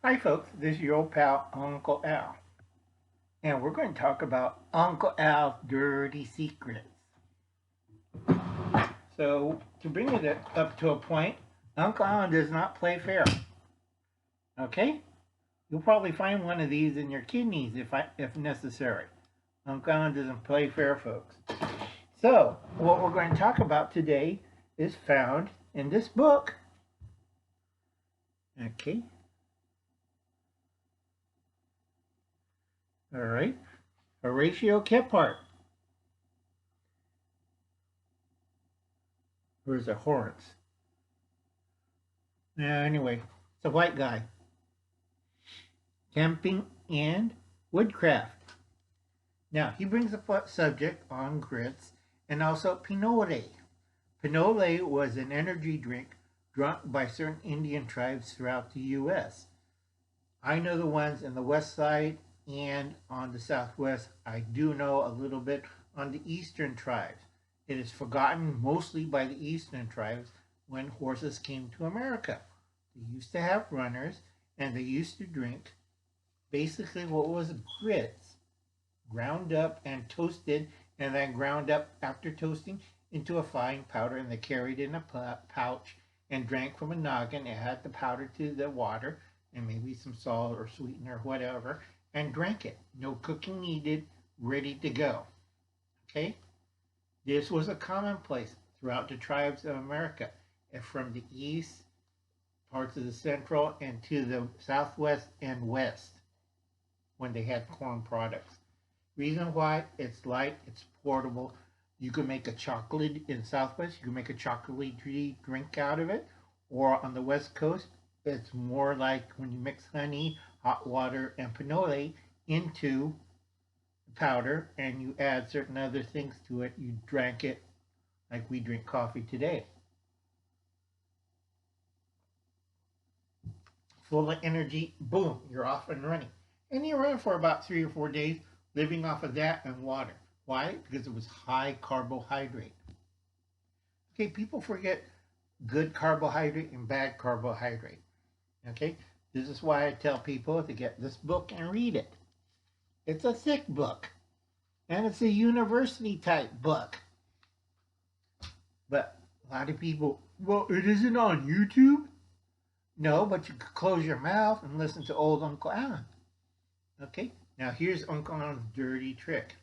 Hi folks, this is your old pal Uncle Al, and we're going to talk about Uncle Al's dirty secrets. So, to bring it up to a point, Uncle Al does not play fair. Okay? You'll probably find one of these in your kidneys if necessary. Uncle Al doesn't play fair, folks. So, what we're going to talk about today is found in this book. Okay? All right. Horatio Kephart. Where's the Horns? Anyway, it's a white guy. Camping and woodcraft. Now, he brings a subject on grits and also Pinole. Pinole was an energy drink drunk by certain Indian tribes throughout the U.S. I know the ones in the west side and on the southwest. I do know a little bit on the eastern tribes. It is forgotten mostly by the eastern tribes when horses came to America. They used to have runners and they used to drink basically what was grits, ground up and toasted, and then ground up after toasting into a fine powder, and they carried in a pouch and drank from a noggin. It had the powder to the water and maybe some salt or sweetener or whatever, and drank it. No cooking needed, ready to go. Okay? This was a commonplace throughout the tribes of America, and from the east, parts of the central, and to the southwest and west when they had corn products. Reason why: it's light, it's portable. You can make a chocolate in Southwest. You can make a chocolatey drink out of it, or on the West Coast, it's more like when you mix honey, hot water, and pinole into the powder, and you add certain other things to it. You drank it like we drink coffee today. Full of energy, boom, you're off and running. And you run for about 3 or 4 days, living off of that and water. Why? Because it was high carbohydrate. Okay, people forget good carbohydrate and bad carbohydrate. Okay, this is why I tell people to get this book and read it. It's a thick book, and it's a university type book. But a lot of people, well, it isn't on YouTube. No, but you could close your mouth and listen to old Uncle Alan. Okay, now here's Uncle Alan's dirty trick.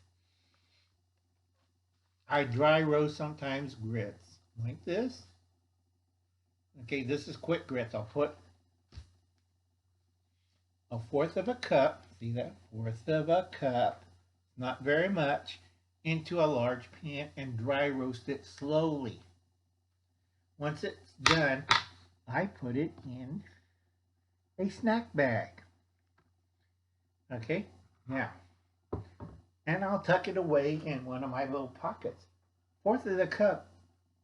I dry roast sometimes grits like this. Okay, this is quick grits. I'll put a fourth of a cup, see that? Fourth of a cup, not very much, into a large pan and dry roast it slowly. Once it's done, I put it in a snack bag. Okay, now, and I'll tuck it away in one of my little pockets. Fourth of the cup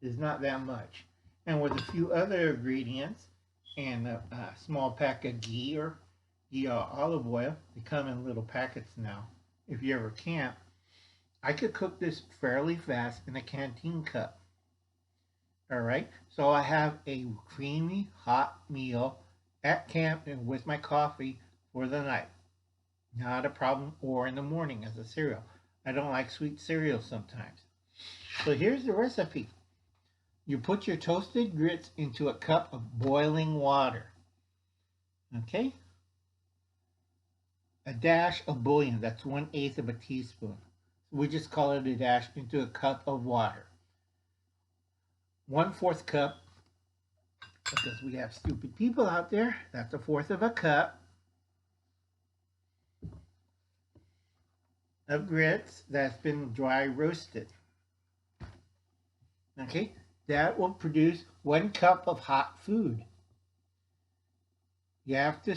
is not that much. And with a few other ingredients and a small pack of ghee or olive oil, they come in little packets now. If you ever camp, I could cook this fairly fast in a canteen cup. All right, so I have a creamy hot meal at camp and with my coffee for the night. Not a problem, or in the morning as a cereal. I don't like sweet cereal sometimes. So here's the recipe. You put your toasted grits into a cup of boiling water. Okay? A dash of bouillon, that's 1/8 of a teaspoon. We just call it a dash, into a cup of water. 1/4 cup, because we have stupid people out there, that's a fourth of a cup of grits that's been dry roasted. Okay, that will produce 1 cup of hot food. You have to,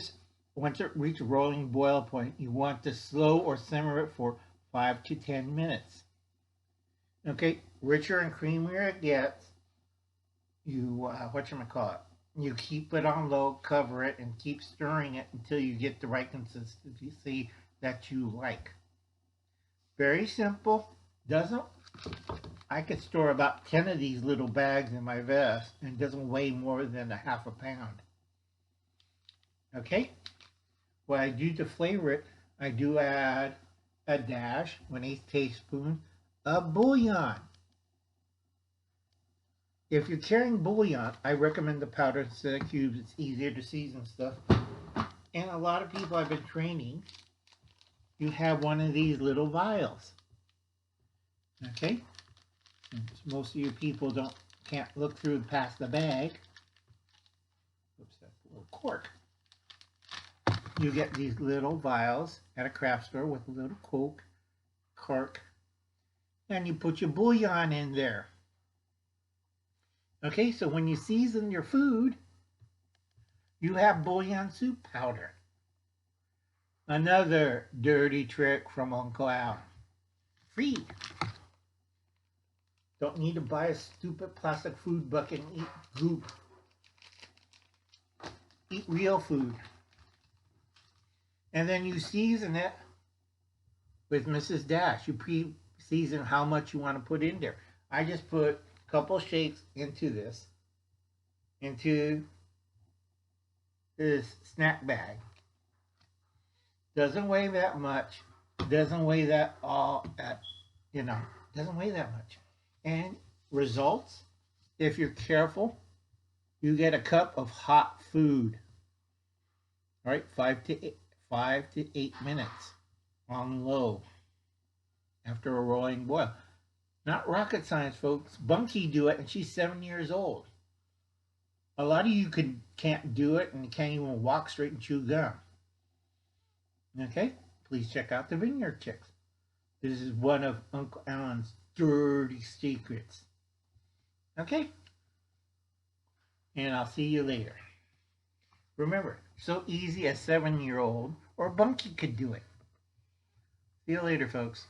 once it reaches rolling boil point, you want to slow or simmer it for 5 to 10 minutes. Okay, richer and creamier it gets, you, you keep it on low, cover it, and keep stirring it until you get the right consistency that you like. Very simple. Doesn't, I could store about 10 of these little bags in my vest and it doesn't weigh more than a half a pound. Okay? what I do to flavor it, I do add a dash, 1/8 teaspoon of bouillon. If you're carrying bouillon, I recommend the powder instead of cubes. It's easier to season stuff. And a lot of people I've been training, you have one of these little vials. Okay? Since most of you people can't look through past the bag. Oops, that's a little cork. You get these little vials at a craft store with a little cork, and you put your bouillon in there. Okay, so when you season your food, you have bouillon soup powder. Another dirty trick from Uncle Al. Free. Don't need to buy a stupid plastic food bucket and eat goop. Eat real food. And then you season it with Mrs. Dash. You pre-season how much you want to put in there. I just put a couple shakes into this snack bag. Doesn't weigh that much. Doesn't weigh that doesn't weigh that much. And results, if you're careful, you get a cup of hot food. All right, 5 to 8 minutes on low after a rolling boil. Not rocket science, folks. Bunky do it, and she's 7 years old. A lot of you can't do it and can't even walk straight and chew gum. Okay? Please check out the Vineyard Chicks. This is one of Uncle Alan's dirty secrets. Okay? And I'll see you later. Remember, so easy a 7-year-old or Bunky could do it. See you later, folks.